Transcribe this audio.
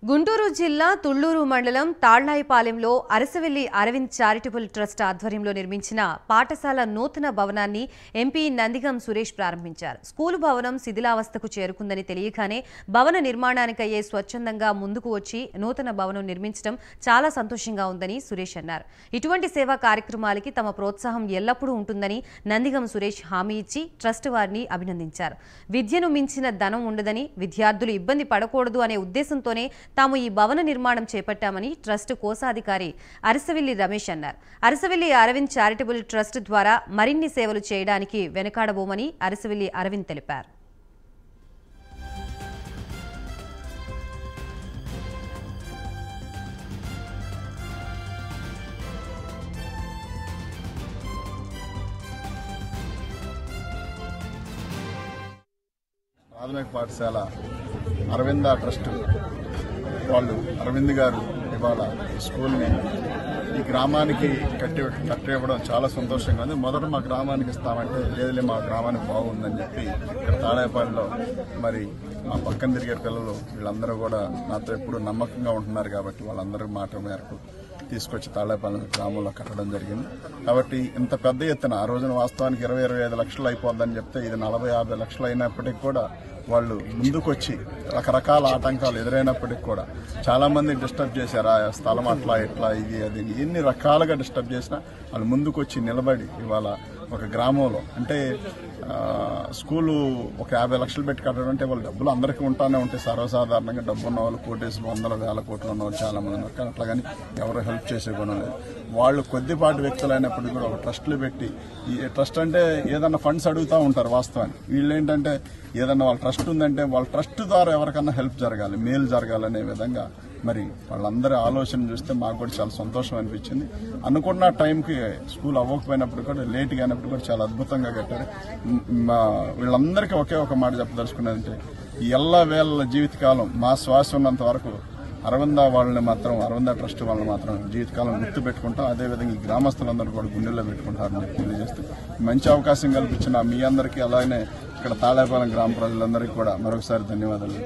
గుంటూరు జిల్లా తుళ్లూరు మండలం తాళ్లాయిపాలెంలో Arasavalli Arvind charitable trust ఆధ్వర్యంలో నిర్మించిన పాఠశాల నూతన భవనాన్ని ఎంపీ నందిగం సురేష్ ప్రారంభించారు. స్కూలు భవనం శిథిలావస్థకు చేరుకుందని తెలియగానే భవన నిర్మాణానికయ్యే స్వచ్ఛందంగా ముందుకు వచ్చి నూతన భవనం నిర్మించడం చాలా సంతోషంగా ఉందని సురేష్ అన్నారు. ఇటువంటి సేవా కార్యక్రమాలకి తమ ప్రోత్సాహం ఎల్లప్పుడూ ఉంటుందని నందిగం సురేష్ హామీ ఇచ్చి ట్రస్ట్ వారిని అభినందించారు. విద్యను మించిన ధనం ఉండదని, విద్యార్థులు ఇబ్బంది పడకూడదు అనే ఉద్దేశంతోనే తాము ఈ భవన నిర్మాణం చేపట్టామని ట్రస్ట్ కోశాధికారి అరసవెల్లి రమేష్ అన్నారు. అరసవెల్లి అరవింద్ చారిటబుల్ ట్రస్ట్ ద్వారా మరిన్ని సేవలు చేయడానికి వెనుకాడబోమని అరసవెల్లి అరవింద్ తెలిపారు. ప్రాథమిక పాఠశాల అరవింద ట్రస్ట్ వాళ్ళు అరవింద్ గారు ఇవాళ స్కూల్ని ఈ గ్రామానికి కట్టివ్వడం చాలా సంతోషంగా ఉంది. మొదట మా గ్రామానికి ఇస్తామంటే లేదులే మా గ్రామానికి బాగుందని చెప్పి ఇక్కడ తాడేపల్లిలో మరి మా పక్కన తిరిగే పిల్లలు వీళ్ళందరూ కూడా నాతో ఎప్పుడు నమ్మకంగా ఉంటున్నారు కాబట్టి వాళ్ళందరూ మాట మేరకు తీసుకొచ్చి తాడేపల్లి గ్రామంలో కట్టడం జరిగింది. కాబట్టి ఇంత పెద్ద ఎత్తున ఆ రోజున వాస్తవానికి 20-25 లక్షలు అయిపోద్దని చెప్తే ఇది 40-50 లక్షలు అయినప్పటికీ కూడా వాళ్ళు ముందుకొచ్చి రకరకాల ఆటంకాలు ఎదురైనప్పటికీ కూడా చాలా మంది డిస్టర్బ్ చేశారు. ఆ స్థలం అట్లా ఇట్లా ఇది అది ఎన్ని రకాలుగా డిస్టర్బ్ చేసినా వాళ్ళు ముందుకొచ్చి నిలబడి ఇవాళ ఒక గ్రామంలో అంటే స్కూలు ఒక 50 లక్షలు పెట్టి కట్టడం అంటే వాళ్ళు డబ్బులు అందరికీ ఉంటానే ఉంటాయి. సర్వసాధారణంగా డబ్బు ఉన్న వాళ్ళు కోటేసులు 100,000 కోట్లు ఉన్న వాళ్ళు చాలా మంది ఉన్నారు. కానీ అట్లా కానీ ఎవరు హెల్ప్ చేసే గుణం లేదు. వాళ్ళు కొద్దిపాటి వ్యక్తులు అయినప్పటికీ కూడా ఒక ట్రస్టులు పెట్టి ఈ ట్రస్ట్ అంటే ఏదన్నా ఫండ్స్ అడుగుతూ ఉంటారు. వాస్తవానికి వీళ్ళు ఏంటంటే ఏదన్నా వాళ్ళ ట్రస్ట్ ఉందంటే వాళ్ళ ట్రస్ట్ ద్వారా ఎవరికన్నా హెల్ప్ జరగాలి, మేలు జరగాలనే విధంగా మరి వాళ్ళందరి ఆలోచన చూస్తే మాకు కూడా చాలా సంతోషం అనిపించింది. అనుకున్న టైంకి స్కూల్ అవ్వకపోయినప్పుడు కూడా లేట్గా అయినప్పుడు కూడా చాలా అద్భుతంగా కట్టారు. వీళ్ళందరికీ ఒకే ఒక మాట చెప్పదలుచుకున్నదంటే ఎల్లవేళ జీవితకాలం మా శ్వాస ఉన్నంత వరకు అరవింద ట్రస్ట్ వాళ్ళని మాత్రం జీవితకాలం గుర్తు పెట్టుకుంటాం. అదేవిధంగా ఈ గ్రామస్తులందరూ కూడా గుండెల్లో పెట్టుకుంటారని చెప్పి తెలియజేస్తూ మంచి అవకాశం కల్పించిన మీ అందరికీ అలాగే ఇక్కడ తాళేపాలెం గ్రామ ప్రజలందరికీ కూడా మరొకసారి ధన్యవాదాలు.